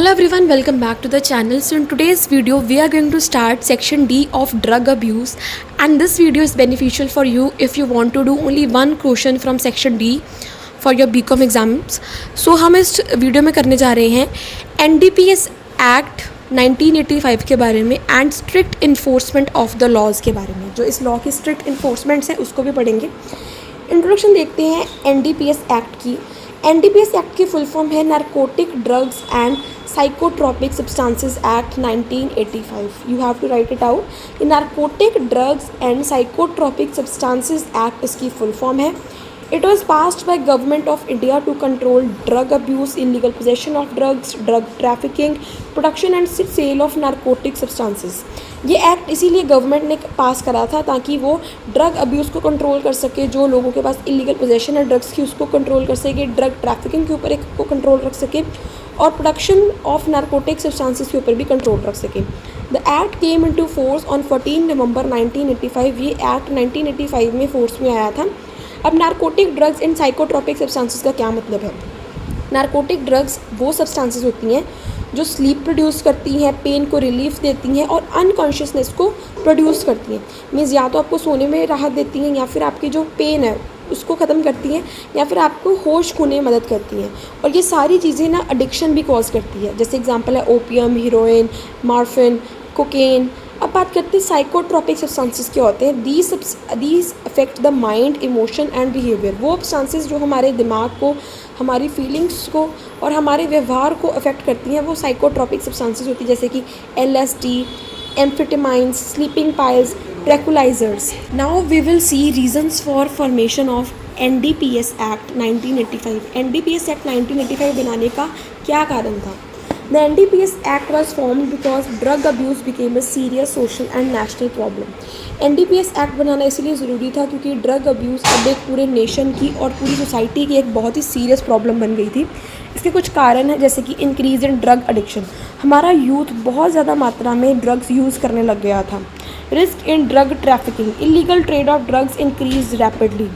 Hello everyone, welcome back to the channel. So in today's video we are going to start section D of drug abuse, and this video is beneficial for you if you want to do only one question from section D for your BCom exams. So हम इस video में करने जा रहे हैं NDPS act 1985 के बारे में and strict enforcement of the laws के बारे में। जो इस लॉ की स्ट्रिक्ट इन्फोर्समेंट्स है उसको भी पढ़ेंगे। इंट्रोडक्शन देखते हैं NDPS एक्ट की। NDPS एक्ट की फुल फॉर्म है narcotic drugs and psychotropic substances act 1985। You have to write it out. Narcotic drugs and psychotropic substances act इसकी फुल फॉर्म है। It was passed by government of India to control drug abuse, illegal possession of drugs, drug trafficking, production and sale of narcotic substances. ये act इसीलिए government ने pass करा था ताकि वो drug abuse को कंट्रोल कर सके, जो लोगों के पास इलीगल पोजेशन है ड्रग्स की उसको कंट्रोल कर सके, ड्रग ट्रैफिकिंग के ऊपर एक को कंट्रोल रख सके और प्रोडक्शन ऑफ नारकोटिक सब्सटेंसेस के ऊपर भी कंट्रोल रख सके। The act came into force on 14 नवंबर 1985। ये एक्ट 1985 में फोर्स में आया था। अब narcotic drugs and psychotropic substances का क्या मतलब है? नारकोटिक ड्रग्स वो सब्सटेंसेस होती हैं जो स्लीप प्रोड्यूस करती हैं, पेन को रिलीफ देती हैं और अनकॉन्शियसनेस को प्रोड्यूस करती हैं। मीन्स या तो आपको सोने में राहत देती हैं या फिर आपकी जो पेन है उसको ख़त्म करती हैं या फिर आपको होश खोने में मदद करती हैं। और ये सारी चीज़ें ना एडिक्शन भी कॉज करती है। जैसे एग्जांपल है ओपियम, हीरोइन, मॉर्फिन, कोकेन। अब बात करते हैं साइकोट्रॉपिक सब्सटेंसेस क्या होते हैं। These affect the mind, emotion and behaviour. वो सब्सटेंसेस जो हमारे दिमाग को, हमारी फीलिंग्स को और हमारे व्यवहार को अफेक्ट करती हैं वो साइकोट्रॉपिक सब्सटेंसेस होती है, जैसे कि LSD, amphetamines, sleeping pills, tranquilizers. Now we will see reasons for formation of NDPS act 1985। NDPS act 1985 बनाने का क्या कारण था? The NDPS Act was formed because drug abuse became a serious social and national problem. NDPS act बनाना इसलिए ज़रूरी था क्योंकि ड्रग अब्यूज़ अब एक पूरे नेशन की और पूरी सोसाइटी की एक बहुत ही सीरियस प्रॉब्लम बन गई थी। इसके कुछ कारण हैं, जैसे कि इंक्रीज़ इन ड्रग एडिक्शन। हमारा यूथ बहुत ज़्यादा मात्रा में ड्रग्स यूज़ करने लग गया था। Risk in drug trafficking, illegal trade off drugs increase rapidly.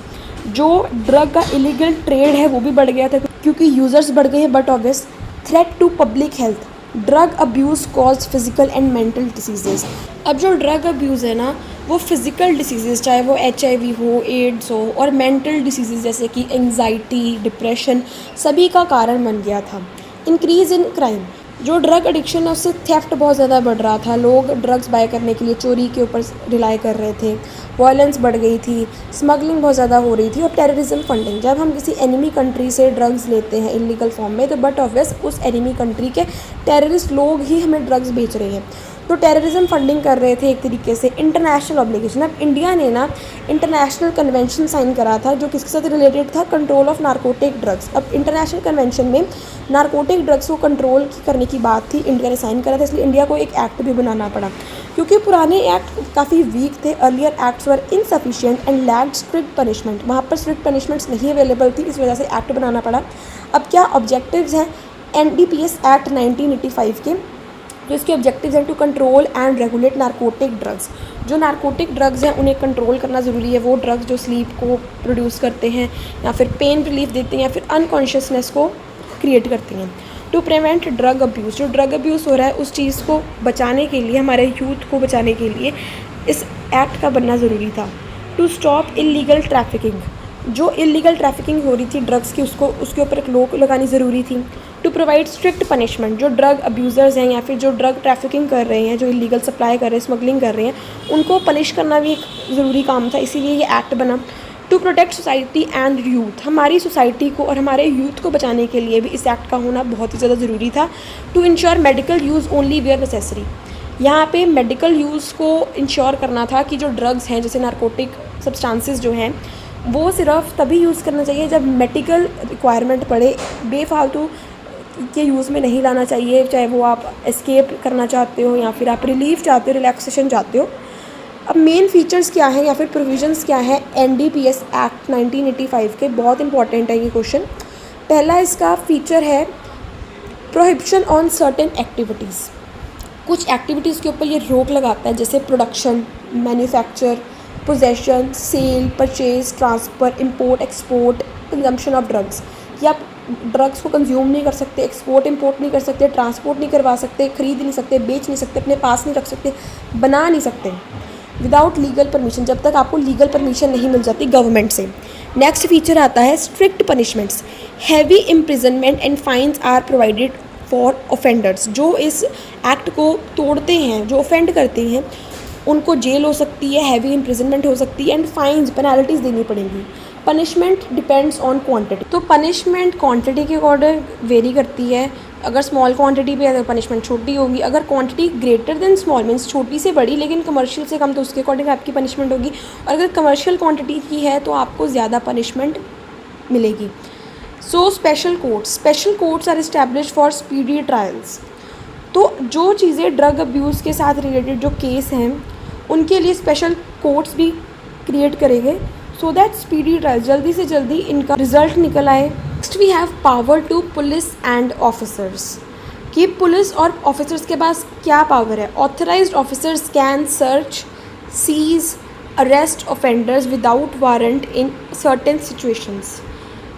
जो ड्रग का इलीगल ट्रेड है वो भी बढ़ गया था क्योंकि यूज़र्स बढ़ गए हैं। But obvious threat to public health, drug abuse cause physical and mental diseases. अब जो ड्रग अब्यूज़ है ना वो फिज़िकल डिसीजेज़, चाहे वो HIV हो, एड्स हो, और मेंटल डिसीजेज़ जैसे कि एंग्जाइटी, डिप्रेशन, सभी का कारण बन गया था। इंक्रीज़ इन क्राइम, जो ड्रग एडिक्शन है उससे थेफ्ट बहुत ज़्यादा बढ़ रहा था। लोग ड्रग्स बाय करने के लिए चोरी के ऊपर रिलाई कर रहे थे। वायलेंस बढ़ गई थी, स्मगलिंग बहुत ज़्यादा हो रही थी और टेररिज्म फंडिंग। जब हम किसी एनिमी कंट्री से ड्रग्स लेते हैं इलीगल फॉर्म में तो बट ऑब्वियस उस एनिमी कंट्री के टेररिस्ट लोग ही हमें ड्रग्स बेच रहे हैं, तो टेररिज्म फंडिंग कर रहे थे एक तरीके से। इंटरनेशनल ऑब्लिगेशन, अब इंडिया ने ना इंटरनेशनल कन्वेंशन साइन करा था जो किसके साथ रिलेटेड था? Control of narcotic drugs. अब इंटरनेशनल कन्वेंशन में नारकोटिक ड्रग्स को कंट्रोल करने की बात थी, इंडिया ने साइन करा था, इसलिए इंडिया को एक एक्ट भी बनाना पड़ा क्योंकि पुराने एक्ट काफ़ी वीक थे। Earlier acts were insufficient and lacked strict punishment. वहाँ पर स्ट्रिक्ट पनिशमेंट्स नहीं अवेलेबल थी, इस वजह से एक्ट बनाना पड़ा। अब क्या ऑब्जेक्टिव्स हैं NDPS एक्ट 1985 के? तो इसके ऑब्जेक्टिव्स हैं to control and regulate narcotic drugs. जो नारकोटिक ड्रग्स हैं उन्हें कंट्रोल करना ज़रूरी है। वो ड्रग्स जो स्लीप को प्रोड्यूस करते हैं या फिर पेन रिलीफ देते हैं या फिर अनकॉन्शियसनेस को क्रिएट करती हैं। टू प्रिवेंट ड्रग अब्यूज़, जो ड्रग अब्यूज़ हो रहा है उस चीज़ को बचाने के लिए, हमारे यूथ को बचाने के लिए इस एक्ट का बनना ज़रूरी था। टू स्टॉप इलीगल ट्रैफिकिंग, जो इलीगल ट्रैफिकिंग हो रही थी ड्रग्स की उसके ऊपर एक रोक लगानी ज़रूरी थी। टू प्रोवाइड स्ट्रिक्ट पनिशमेंट, जो ड्रग अब्यूज़र्स हैं या फिर जो ड्रग ट्रैफिकिंग कर रहे हैं, जो इलीगल सप्लाई कर रहे हैं, स्मगलिंग कर रहे हैं, उनको पनिश करना भी एक ज़रूरी काम था, इसीलिए ये एक्ट बना। To protect society and youth, हमारी सोसाइटी को और हमारे यूथ को बचाने के लिए भी इस एक्ट का होना बहुत ही ज़्यादा ज़रूरी था। To ensure medical use only where necessary, यहाँ पे मेडिकल यूज़ को इंश्योर करना था कि जो ड्रग्स हैं जैसे नारकोटिक सब्सटेंसेस जो हैं वो सिर्फ तभी यूज़ करना चाहिए जब मेडिकल रिक्वायरमेंट पड़े। बेफालतू के यूज़ में नहीं लाना चाहिए, चाहे वो आप एस्केप करना चाहते हो या फिर आप रिलीफ चाहते हो, रिलैक्सेशन चाहते हो। अब मेन फीचर्स क्या हैं या फिर प्रोविजंस क्या हैं NDPS एक्ट 1985 के? बहुत इंपॉर्टेंट है ये क्वेश्चन। पहला इसका फीचर है प्रोहिबिशन ऑन सर्टेन एक्टिविटीज़। कुछ एक्टिविटीज़ के ऊपर ये रोक लगाता है, जैसे production, manufacture, possession, sale, purchase, transfer, import, export, consumption of drugs. या ड्रग्स को कंज्यूम नहीं कर सकते, एक्सपोर्ट इंपोर्ट नहीं कर सकते, ट्रांसपोर्ट नहीं करवा सकते, खरीद नहीं सकते, बेच नहीं सकते, अपने पास नहीं रख सकते, बना नहीं सकते विदाउट लीगल परमिशन, जब तक आपको लीगल परमिशन नहीं मिल जाती गवर्नमेंट से। नेक्स्ट फीचर आता है strict punishments. Heavy imprisonment and fines are provided for offenders. जो इस एक्ट को तोड़ते हैं, जो ऑफेंड करते हैं, उनको जेल हो सकती है, हैवी इम्प्रिजनमेंट हो सकती है एंड फाइन्स पेनल्टीज देनी पड़ेंगी। Punishment depends on quantity. तो पनिशमेंट क्वांटिटी के अकॉर्डिंग वेरी करती है। अगर स्मॉल क्वांटिटी पे पनिशमेंट छोटी होगी, अगर quantity greater than small means छोटी से बड़ी लेकिन कमर्शियल से कम, तो उसके अकॉर्डिंग आपकी पनिशमेंट होगी। और अगर कमर्शियल क्वांटिटी की है तो आपको ज़्यादा पनिशमेंट मिलेगी। So special courts are establish for speedy trials. तो जो चीज़ें ड्रग अब्यूज़ के साथ रिलेटेड जो केस हैं उनके लिए स्पेशल कोर्ट्स भी क्रिएट करेंगे सो दैट स्पीडी ट्रायल जल्दी से जल्दी इनका रिजल्ट निकल आए। Next we have power to police and officers कि पुलिस और ऑफिसर्स के पास क्या पावर है। Authorised officers can search, seize, arrest offenders without warrant in certain situations.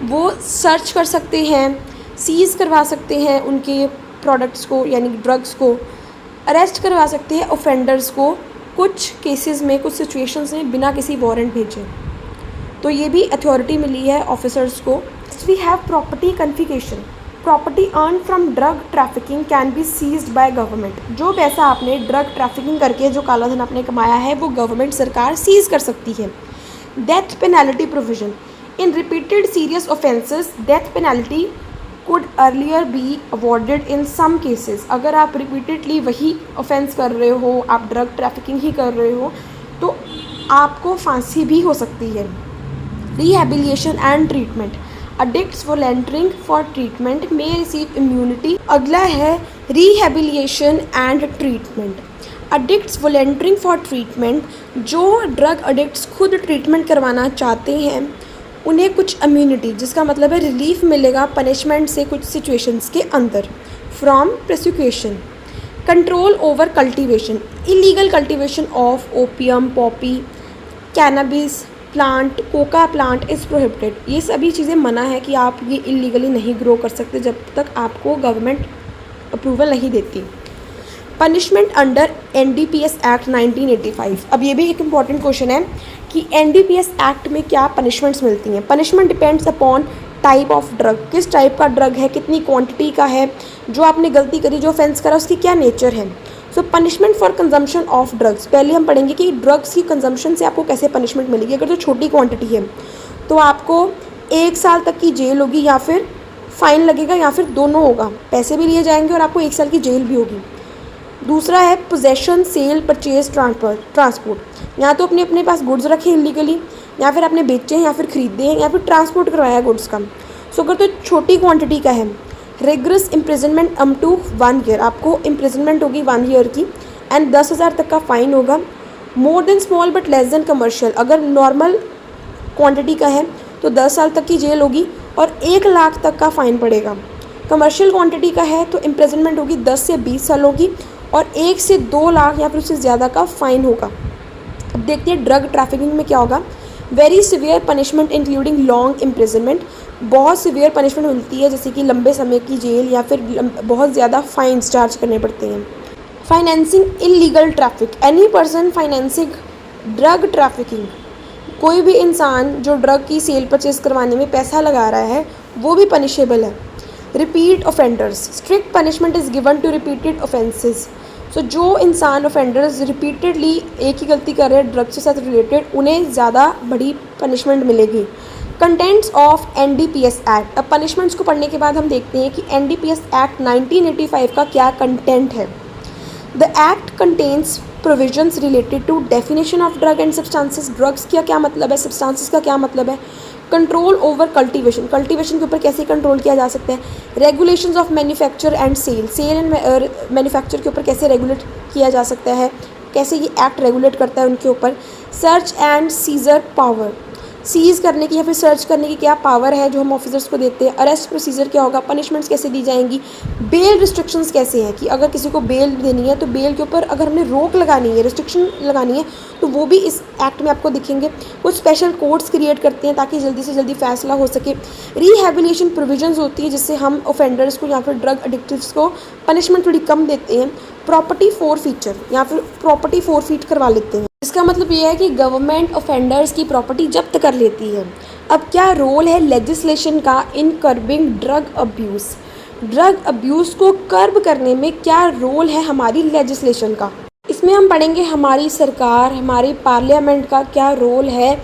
वो सर्च कर सकते हैं, सीज़ करवा सकते हैं उनके प्रोडक्ट्स को यानी ड्रग्स को, अरेस्ट करवा सकते हैं ऑफेंडर्स को कुछ केसेस में, कुछ सिचुएशंस में बिना किसी वारंट भेजे। तो ये भी अथॉरिटी मिली है ऑफिसर्स को। We have property confiscation. Property earn from drug trafficking can be seized by government. जो पैसा आपने ड्रग ट्रैफिकिंग करके जो काला धन आपने कमाया है वो गवर्नमेंट सरकार सीज कर सकती है। Death penalty provision. In repeated serious offences, death penalty could earlier be awarded in some cases. अगर आप रिपीटेडली वही ऑफेंस कर रहे हो, आप ड्रग ट्रैफिकिंग ही कर रहे हो, तो आपको फांसी भी हो सकती है। Rehabilitation and treatment. Addicts volunteering for treatment may receive immunity. अगला है rehabilitation and treatment. Addicts volunteering for treatment. जो ड्रग अडिक्ट्स खुद ट्रीटमेंट करवाना चाहते हैं उन्हें कुछ इम्यूनिटी, जिसका मतलब है रिलीफ मिलेगा पनिशमेंट से कुछ सिचुएशंस के अंदर। From prosecution. Control over cultivation. Illegal cultivation of opium, Poppy, cannabis plant, Coca plant is prohibited. ये सभी चीज़ें मना है कि आप ये इलीगली नहीं ग्रो कर सकते जब तक आपको गवर्नमेंट अप्रूवल नहीं देती। Punishment under NDPS act 1985। अब ये भी एक इम्पॉर्टेंट क्वेश्चन है कि NDPS एक्ट में क्या पनिशमेंट्स मिलती हैं। Punishment depends upon type of drug. किस टाइप का ड्रग है, कितनी क्वांटिटी का है, जो आपने गलती करी, जो ऑफेंस करा उसकी क्या नेचर है। So punishment for consumption of drugs. पहले हम पढ़ेंगे कि ड्रग्स की कंजम्पशन से आपको कैसे पनिशमेंट मिलेगी। अगर जो छोटी क्वांटिटी है तो आपको 1 साल तक की जेल होगी या फिर फ़ाइन लगेगा या फिर दोनों होगा। पैसे भी लिए जाएंगे और आपको 1 साल की जेल भी होगी। दूसरा है पोजेशन, सेल, परचेज, ट्रांसपोर्ट। या तो अपने पास गुड्स रखे इलीगली, या फिर आपने बेचे हैं, या फिर खरीदे हैं, या फिर ट्रांसपोर्ट करवाया गुड्स का। सो अगर तो छोटी क्वांटिटी का है, rigorous imprisonment up to 1 year. आपको इम्प्रिजनमेंट होगी 1 ईयर की एंड 10,000 तक का फ़ाइन होगा। More than small but less than commercial. अगर नॉर्मल क्वांटिटी का है तो 10 साल तक की जेल होगी और 1 लाख तक का फ़ाइन पड़ेगा। कमर्शियल क्वांटिटी का है तो इम्प्रिजनमेंट होगी 10 से 20 सालों की और 1 से 2 लाख या फिर उससे ज़्यादा का फ़ाइन होगा। अब देखते हैं ड्रग ट्रैफिकिंग में क्या होगा। Very severe punishment including long imprisonment. बहुत सिवियर पनिशमेंट मिलती है जैसे कि लंबे समय की जेल या फिर बहुत ज़्यादा फ़ाइन्स चार्ज करने पड़ते हैं। Financing illegal traffic. Any person financing drug trafficking. कोई भी इंसान जो ड्रग की सेल परचेज करवाने में पैसा लगा रहा है वो भी पनिशेबल है। Repeat offenders. Strict punishment is given to repeated offences. So जो इंसान ऑफेंडर्स रिपीटेडली एक ही गलती कर रहे हैं ड्रग के साथ रिलेटेड, उन्हें ज़्यादा बड़ी पनिशमेंट मिलेगी। Contents of NDPS act. अब पनिशमेंट्स को पढ़ने के बाद हम देखते हैं कि NDPS एक्ट 1985 का क्या कंटेंट है। The act contains provisions related to definition of drug and substances. Drugs का क्या मतलब है, सब्सटेंसेस का क्या मतलब है। Control over cultivation. कल्टीवेशन के ऊपर कैसे कंट्रोल किया जा सकता है। Regulations of manufacture and sale. Sale and manufacture के ऊपर कैसे रेगुलेट किया जा सकता है, कैसे ये एक्ट रेगुलेट करता है उनके ऊपर। Search and seizure power. Seize करने की या फिर सर्च करने की क्या पावर है जो हम ऑफिसर्स को देते हैं, अरेस्ट प्रोसीजर क्या होगा, पनिशमेंट्स कैसे दी जाएंगी, बेल रिस्ट्रिक्शंस कैसे हैं कि अगर किसी को बेल देनी है तो बेल के ऊपर अगर हमने रोक लगानी है, रिस्ट्रिक्शन लगानी है, तो वो भी इस एक्ट में आपको दिखेंगे। कुछ स्पेशल कोर्ट्स क्रिएट करते हैं ताकि जल्दी से जल्दी फैसला हो सके। रिहेबिलिटेशन प्रोविजंस होती है जिससे हम ऑफेंडर्स को या फिर ड्रग एडिक्टिव्स को पनिशमेंट थोड़ी कम देते हैं। प्रॉपर्टी फोरफीचर या फिर प्रॉपर्टी फोरफीट करवा लेते हैं। इसका मतलब ये है कि गवर्नमेंट ऑफेंडर्स की प्रॉपर्टी जब्त कर लेती है। अब क्या रोल है लेजिस्लेशन का in curbing drug abuse? Drug abuse को कर्ब करने में क्या रोल है हमारी लेजिस्लेशन का? इसमें हम पढ़ेंगे हमारी सरकार, हमारी पार्लियामेंट का क्या रोल है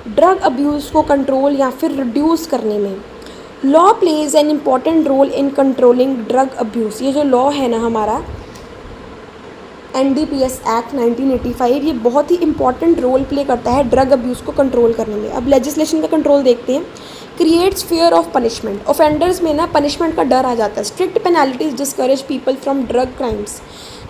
ड्रग अब्यूज़ को कंट्रोल या फिर रिड्यूस करने में। Law plays an important role in controlling drug abuse. ये जो लॉ है ना हमारा NDPS एक्ट 1985, ये बहुत ही इंपॉर्टेंट रोल प्ले करता है ड्रग अब्यूज़ को कंट्रोल करने में। अब लेजिस्लेशन का कंट्रोल देखते हैं। Creates fear of punishment. Offenders में ना पनिशमेंट का डर आ जाता है। Strict penalties discourage people from drug crimes.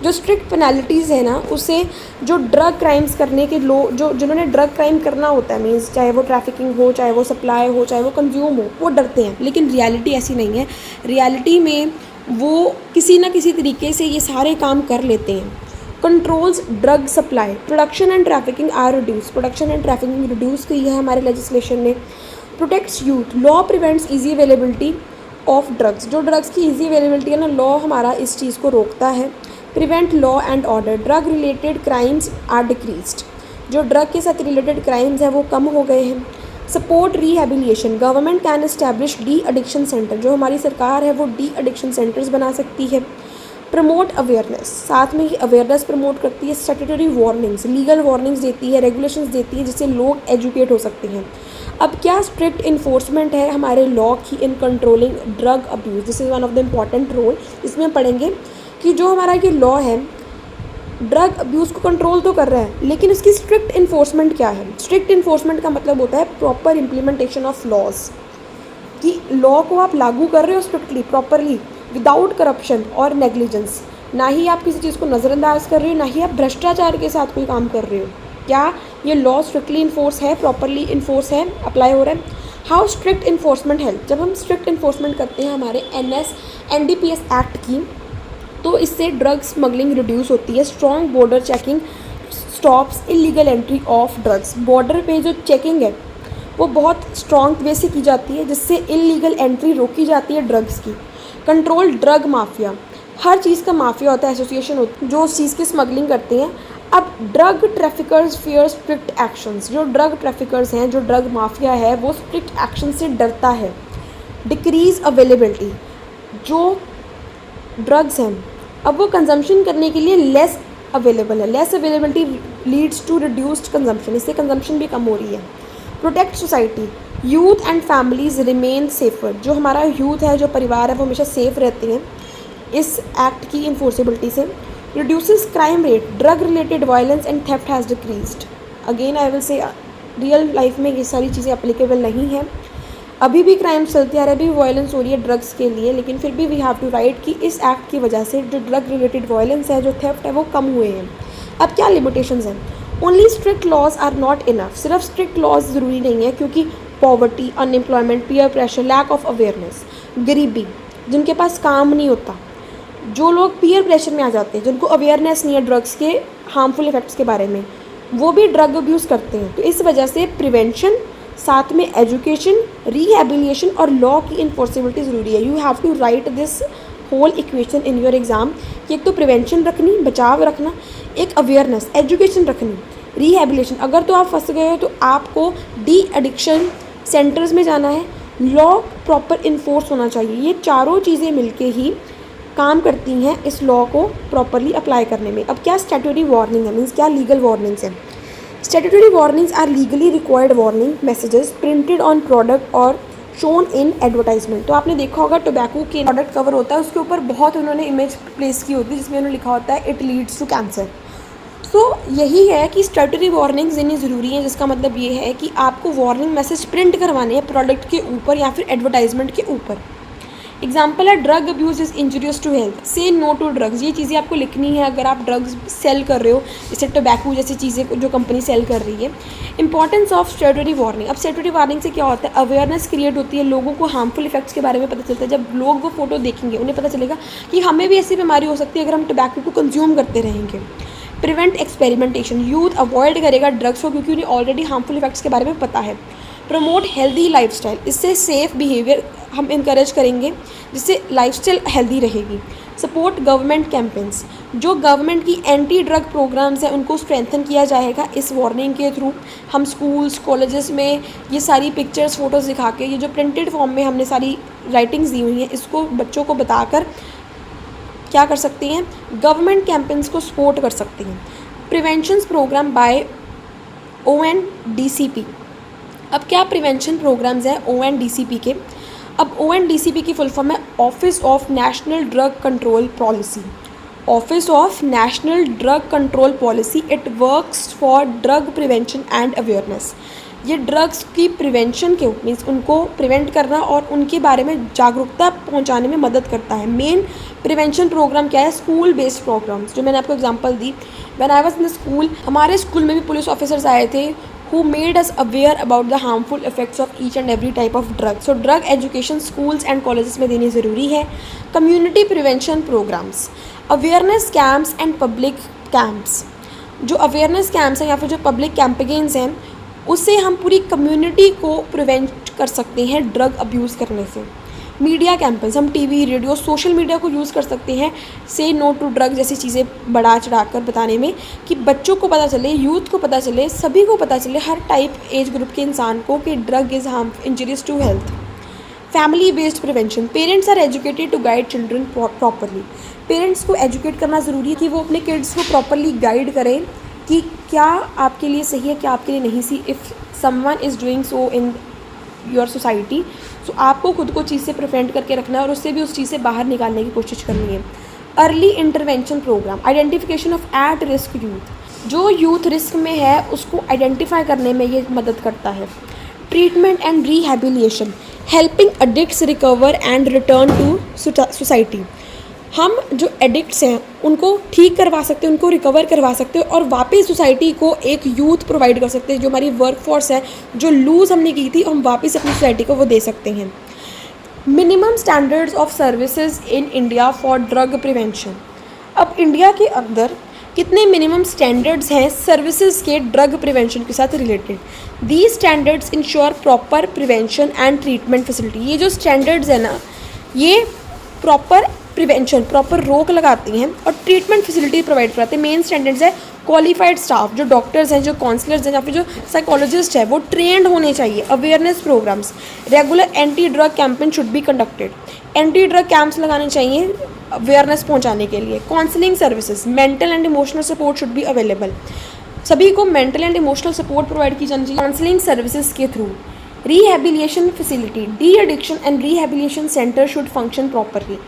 जो स्ट्रिक्ट पेनल्टीज़ है ना उससे जो ड्रग क्राइम्स करने के लोग जिन्होंने ड्रग क्राइम करना होता है, मीन्स चाहे वो ट्रैफिकिंग हो, चाहे वो सप्लाई हो, चाहे वो कंज्यूम हो, वो डरते हैं। लेकिन रियलिटी ऐसी नहीं है। रियलिटी में वो किसी ना किसी तरीके से ये सारे काम कर लेते हैं। Controls drug supply. Production and trafficking are reduce. Production and trafficking reduce की है हमारे लेजिस्लेशन ने। Protects youth. Law prevents easy availability of drugs. जो ड्रग्स की ईजी अवेलेबिलिटी है ना, लॉ हमारा इस चीज़ को रोकता है। Prevent law and order. Drug related crimes are decreased. जो ड्रग के साथ रिलेटेड क्राइम्स हैं वो कम हो गए हैं। Support rehabilitation. Government can establish de addiction centre. जो हमारी सरकार है वो डी एडिक्शन सेंटर्स बना सकती है। Promote awareness. साथ में ही अवेयरनेस प्रमोट करती है। स्टैट्यूटरी वार्निंग्स, लीगल वार्निंग्स देती है, रेगुलेशंस देती है जिससे लोग एजुकेट हो सकते हैं। अब क्या स्ट्रिक्ट इन्फोर्समेंट है हमारे लॉ की in controlling drug abuse. This is one of the important role. इसमें पढ़ेंगे कि जो हमारा ये लॉ है ड्रग अब्यूज़ को कंट्रोल तो कर रहा है, लेकिन इसकी स्ट्रिक्ट इन्फोर्समेंट क्या है। स्ट्रिक्ट इन्फोर्समेंट का मतलब होता है प्रॉपर इम्प्लीमेंटेशन ऑफ लॉज, कि लॉ को आप लागू कर रहे हो स्ट्रिक्टली, प्रॉपरली, विदाउट करप्शन और नेग्लिजेंस। ना ही आप किसी चीज़ को नज़रअंदाज कर रहे हो, ना ही आप भ्रष्टाचार के साथ कोई काम कर रहे हो। क्या ये लॉ स्ट्रिक्टली इन्फोर्स है, प्रॉपरली इन्फोर्स है, अप्लाई हो रहा है। How strict enforcement help. जब हम स्ट्रिक्ट इन्फोर्समेंट करते हैं हमारे NDPS एक्ट की, तो इससे ड्रग स्मगलिंग रिड्यूस होती है। Strong border checking stops illegal entry of drugs. Border पे जो चेकिंग है वो बहुत स्ट्रॉन्ग वे से की जाती है जिससे इलीगल एंट्री रोकी जाती है ड्रग्स की। Control drug mafia. हर चीज़ का माफिया होता है, एसोसिएशन होती है जो उस चीज़ की स्मगलिंग करते हैं। अब drug traffickers fear strict actions. जो ड्रग ट्रैफिकर्स हैं, जो ड्रग माफिया है, वो स्ट्रिक्ट एक्शन से डरता है। Decrease availability. जो ड्रग्स हैं अब वो कंजम्पशन करने के लिए लेस अवेलेबल है। Less availability leads to reduced consumption. इससे कंजम्पशन भी कम हो रही है। Protect society. Youth and families remain safer. जो हमारा यूथ है, जो परिवार है, वो हमेशा सेफ रहते हैं इस एक्ट की इन्फोर्सेबिलिटी से। Reduces crime rate. Drug related violence and theft has decreased. Again I will say real life में ये सारी चीज़ें अप्लीकेबल नहीं हैं। अभी भी क्राइम चलते आ रहे, अभी भी वायलेंस हो रही है ड्रग्स के लिए, लेकिन फिर भी वी हैव टू राइट कि इस एक्ट की वजह से जो ड्रग रिलेटेड वायलेंस है, जो थेफ्ट है, वो कम हुए हैं। अब क्या लिमिटेशंस हैं। Only strict laws are not enough. सिर्फ स्ट्रिक्ट लॉज ज़रूरी नहीं है, क्योंकि poverty, unemployment, peer pressure, lack of awareness, गरीबी, जिनके पास काम नहीं होता, जो लोग पीयर प्रेशर में आ जाते हैं, जिनको अवेयरनेस नहीं है ड्रग्स के हार्मफुल इफेक्ट्स के बारे में, वो भी ड्रग अब्यूज़ करते हैं। तो इस वजह से प्रिवेंशन, साथ में एजुकेशन, रिहेबिलिटेशन और लॉ की इन्फोर्सेबिलिटी ज़रूरी है। You have to write this whole equation in your exam कि एक तो प्रिवेंशन रखनी, बचाव रखना, एक अवेयरनेस, एजुकेशन रखनी, रिहेबिलिटेशन। अगर तो आप फंस गए हो तो आपको डी एडिक्शन सेंटर्स में जाना है। लॉ प्रॉपर इन्फोर्स होना चाहिए। ये चारों चीज़ें मिलके ही काम करती हैं इस लॉ को प्रॉपरली अप्लाई करने में। अब क्या स्टैट्यूटरी वार्निंग है, मीन्स क्या लीगल वार्निंग्स हैं। Statutory warnings are legally required warning messages printed on product और शोन इन एडवर्टाइजमेंट। तो आपने देखा होगा टोबैको के प्रोडक्ट कवर होता है, उसके ऊपर बहुत उन्होंने इमेज प्लेस की होती है जिसमें उन्होंने लिखा होता है इट लीड्स टू कैंसर। तो यही है कि स्टैट्यूटरी वार्निंग्स इतनी ज़रूरी हैं, जिसका मतलब ये है कि आपको वार्निंग मैसेज प्रिंट करवाने हैं प्रोडक्ट के ऊपर या फिर एडवर्टाइजमेंट के ऊपर। एग्जाम्पल है drug abuse is injurious to health, say no to drugs. ये चीज़ें आपको लिखनी है अगर आप ड्रग्स सेल कर रहे हो, जैसे टोबैको जैसी चीज़ें जो कंपनी सेल कर रही है। Importance of स्टेटरी warning. अब स्टेटरी वार्निंग से क्या होता है, अवेयरनेस क्रिएट होती है, लोगों को हार्मफुल इफेक्ट्स के बारे में पता चलता है। जब लोग वो फोटो देखेंगे उन्हें पता चलेगा कि हमें भी ऐसी बीमारी हो सकती है अगर हम टोबैको को कंज्यूम करते रहेंगे। प्रिवेंट एक्सपेरिमेंटेशन, यूथ अवॉइड करेगा ड्रग्स को क्योंकि उन्हें ऑलरेडी हार्मफुल इफेक्ट्स के बारे में पता है। प्रमोट हेल्दी लाइफस्टाइल, इससे सेफ बिहेवियर हम इनकरेज करेंगे जिससे लाइफस्टाइल हेल्दी रहेगी। सपोर्ट गवर्नमेंट कैंपेन्स, जो गवर्नमेंट की एंटी ड्रग प्रोग्राम्स हैं उनको स्ट्रेंथन किया जाएगा इस वार्निंग के थ्रू। हम स्कूल्स कॉलेजेस में ये सारी पिक्चर्स फोटोज़ दिखा के, ये जो प्रिंटेड फॉर्म में हमने सारी राइटिंग्स दी हुई हैं, इसको बच्चों को बताकर क्या कर सकती हैं, गवर्नमेंट कैंपेन्स को सपोर्ट कर सकती हैं। Prevention program by ONDCP। अब क्या प्रिवेंशन प्रोग्राम्स हैं ONDCP के। अब ONDCP की फुल फॉर्म है office of national drug control policy. Office of national drug control policy, it works for drug prevention and awareness. ये ड्रग्स की प्रिवेंशन के मीन्स उनको प्रिवेंट करना और उनके बारे में जागरूकता पहुंचाने में मदद करता है। मेन प्रिवेंशन प्रोग्राम क्या है, स्कूल बेस्ड प्रोग्राम्स, जो मैंने आपको example the. When I was in school, हमारे स्कूल में भी पुलिस ऑफिसर्स आए थे who made us aware about the harmful effects of each and every type of drug. So drug education schools and colleges में देनी ज़रूरी है। Community prevention programs, awareness camps and public camps। जो awareness camps हैं या फिर जो public campaigns हैं उससे हम पूरी कम्युनिटी को प्रिवेंट कर सकते हैं ड्रग अब्यूज़ करने से। मीडिया कैंपेन्स, हम टीवी रेडियो सोशल मीडिया को यूज़ कर सकते हैं से नो टू ड्रग जैसी चीज़ें बढ़ा चढ़ा कर बताने में, कि बच्चों को पता चले, यूथ को पता चले, सभी को पता चले, हर टाइप एज ग्रुप के इंसान को, कि drug is harm injurious to health. Family based prevention, parents are educated to guide children properly. Parents को एजुकेट करना ज़रूरी है कि वो अपने किड्स को प्रॉपरली गाइड करें कि क्या आपके लिए सही है, क्या आपके लिए नहीं सी। If someone is doing so in your society, so आपको खुद को चीज़ से प्रिवेंट करके रखना है और उससे भी उस चीज़ से बाहर निकालने की कोशिश करनी है। Early intervention program, identification of at risk youth, जो यूथ रिस्क में है उसको आइडेंटिफाई करने में ये मदद करता है। Treatment and rehabilitation, helping addicts recover and return to society. हम जो एडिक्ट्स हैं उनको ठीक करवा सकते हैं, उनको रिकवर करवा सकते हैं और वापस सोसाइटी को एक यूथ प्रोवाइड कर सकते हैं। जो हमारी वर्क फोर्स है जो लूज़ हमने की थी, हम वापस अपनी सोसाइटी को वो दे सकते हैं। Minimum standards of services in India for drug prevention. अब इंडिया के अंदर कितने मिनिमम स्टैंडर्ड्स हैं सर्विसेज के ड्रग प्रिवेंशन के साथ related. These standards ensure proper prevention and treatment facility. ये जो स्टैंडर्ड्स हैं ना, ये प्रॉपर प्रिवेंशन, प्रॉपर रोक लगाती हैं और ट्रीटमेंट फैसिलिटी प्रोवाइड कराते हैं। मेन स्टैंडर्ड्स है क्वालिफाइड स्टाफ, जो डॉक्टर्स हैं, जो काउंसलर्स हैं या फिर जो साइकोलॉजिस्ट है वो ट्रेंड होने चाहिए। Awareness programs, regular anti drug campaign should be conducted. Anti drug camps लगाने चाहिए अवेयरनेस पहुंचाने के लिए। Counselling services, mental and emotional support should be available. सभी को mental and emotional support provide की जानी चाहिए काउंसलिंग सर्विसेज के थ्रू। Rehabilitation facility, de addiction and rehabilitation centre should function properly.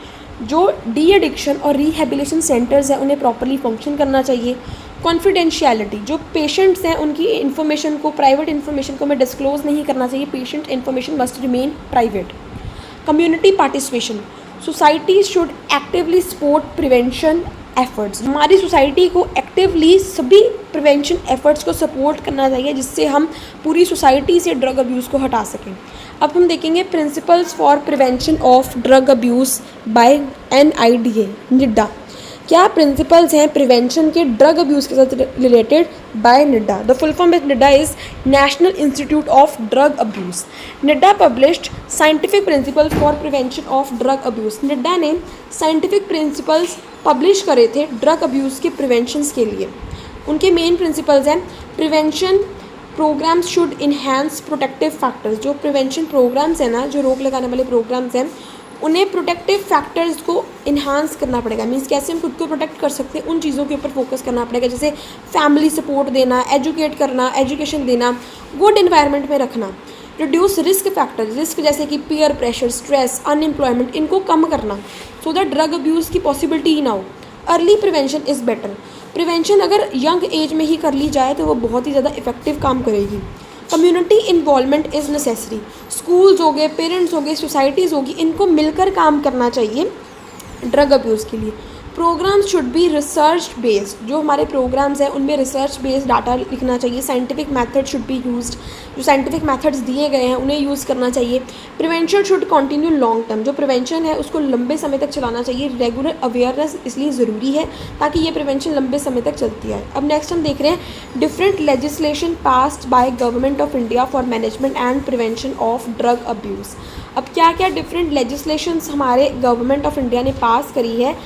जो डी एडिक्शन और रिहैबिलिटेशन सेंटर्स हैं उन्हें प्रॉपरली फंक्शन करना चाहिए। कॉन्फिडेंशियलिटी, जो पेशेंट्स हैं उनकी इन्फॉर्मेशन को, प्राइवेट इन्फॉर्मेशन को हमें डिस्क्लोज नहीं करना चाहिए। Patient information must remain private. Community participation, society should actively support prevention efforts. हमारी सोसाइटी को एक्टिवली सभी प्रिवेंशन एफर्ट्स को सपोर्ट करना चाहिए जिससे हम पूरी सोसाइटी से ड्रग अब्यूज़ को हटा सकें। अब हम देखेंगे principles for prevention of drug abuse by NIDA, NIDA. क्या प्रिंसिपल्स हैं प्रिवेंशन के ड्रग अब्यूज़ के साथ related by NIDA. The full form of NIDA is National Institute of drug abuse. NIDA published scientific principles for prevention of drug abuse. NIDA ने scientific principles publish करे थे drug abuse के preventions के लिए। उनके main principles हैं prevention programs should enhance protective factors. जो prevention programs हैं ना, जो रोक लगाने वाले प्रोग्राम्स हैं, उन्हें प्रोटेक्टिव फैक्टर्स को इन्हांस करना पड़ेगा। मीन्स कैसे हम खुद को प्रोटेक्ट कर सकते हैं उन चीज़ों के ऊपर फोकस करना पड़ेगा, जैसे फैमिली सपोर्ट देना, एजुकेट करना, एजुकेशन देना, गुड इन्वायरमेंट में रखना। रिड्यूस रिस्क फैक्टर्स, रिस्क जैसे कि पीयर प्रेशर, स्ट्रेस, अनएम्प्लॉयमेंट, इनको कम करना सो दैट ड्रग अब्यूज़ की पॉसिबिलिटी ही ना हो। Early prevention is better. Prevention अगर यंग एज में ही कर ली जाए तो वो बहुत ही ज़्यादा इफेक्टिव काम करेगी। Community involvement is necessary. Schools हो गए, पेरेंट्स हो गए, सोसाइटीज़ होगी, इनको मिलकर काम करना चाहिए ड्रग अब्यूज़ के लिए। Programs should be research based, जो हमारे प्रोग्राम्स हैं उनमें रिसर्च बेस्ड डाटा लिखना चाहिए। Scientific method should be used, जो साइंटिफिक मेथड्स दिए गए हैं उन्हें यूज़ करना चाहिए। Prevention should continue long term, जो प्रिवेंशन है उसको लंबे समय तक चलाना चाहिए। रेगुलर अवेयरनेस इसलिए ज़रूरी है ताकि ये प्रिवेंशन लंबे समय तक चलती है। अब नेक्स्ट हम देख रहे हैं different legislation passed by government of India for management and prevention of drug abuse. अब क्या क्या डिफरेंट लेजिस्लेशंस हमारे गवर्नमेंट ऑफ इंडिया ने पास करी है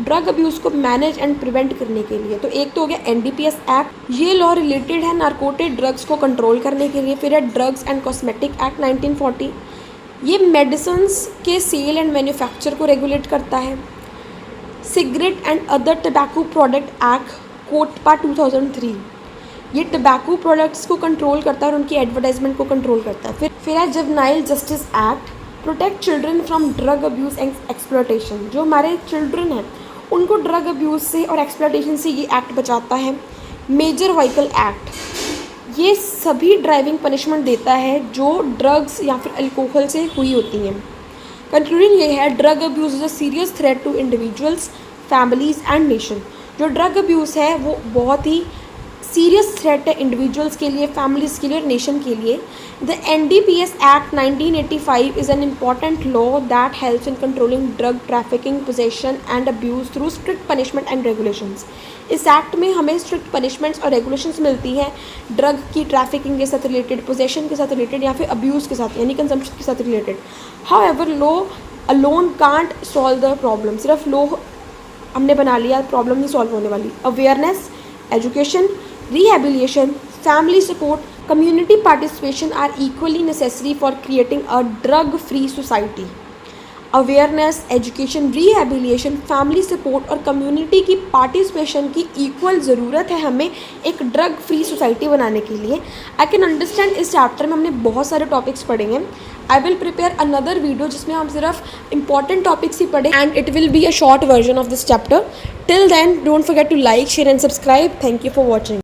ड्रग अब्यूज़ को मैनेज एंड प्रिवेंट करने के लिए। तो एक तो हो गया NDPS एक्ट, ये लॉ रिलेटेड है नारकोटिक ड्रग्स को कंट्रोल करने के लिए। फिर है ड्रग्स एंड कॉस्मेटिक एक्ट 1940, ये मेडिसिन्स के सेल एंड मैन्युफैक्चर को रेगुलेट करता है। Cigarette and other tobacco product act COTPA 2003, ये टबैको प्रोडक्ट्स को कंट्रोल करता है और उनकी एडवर्टाइजमेंट को कंट्रोल करता है। फिर है juvenile justice act, protect children from drug abuse and exploitation, जो हमारे चिल्ड्रन हैं उनको ड्रग अब्यूज़ से और एक्सप्लॉयटेशन से ये एक्ट बचाता है। मेजर व्हीकल एक्ट, ये सभी ड्राइविंग पनिशमेंट देता है जो ड्रग्स या फिर अल्कोहल से हुई होती हैं। कंक्लूजन ये है drug abuse is a serious threat to individuals, families and nation. जो ड्रग अब्यूज़ है वो बहुत ही सीरियस थ्रेट है इंडिविजुअल्स के लिए, फैमिलीज़ के लिए और नेशन के लिए। The NDPS act 1985 is an important law that helps in controlling drug trafficking, possession and abuse through strict punishment and regulations. इस एक्ट में हमें स्ट्रिक्ट पनिशमेंट्स और रेगुलेशंस मिलती हैं ड्रग की ट्रैफिकिंग के साथ रिलेटेड, पोजेशन के साथ रिलेटेड या फिर अब्यूज़ के साथ यानी कंजम्पशन के साथ related. However law alone can't solve the problem, सिर्फ लॉ हमने बना लिया प्रॉब्लम नहीं सॉल्व होने वाली। Awareness, education, rehabilitation, family support, community participation are equally necessary for creating a drug-free society. Awareness, education, rehabilitation, family support और community की participation की इक्वल ज़रूरत है हमें एक ड्रग फ्री सोसाइटी बनाने के लिए। आई कैन अंडरस्टैंड इस चैप्टर में हमने बहुत सारे टॉपिक्स पढ़े हैं। I will prepare another video जिसमें हम सिर्फ इंपॉर्टेंट टॉपिक्स ही पढ़ें and it will be a short version of this chapter. Till then don't forget to like, share and subscribe. Thank you for watching.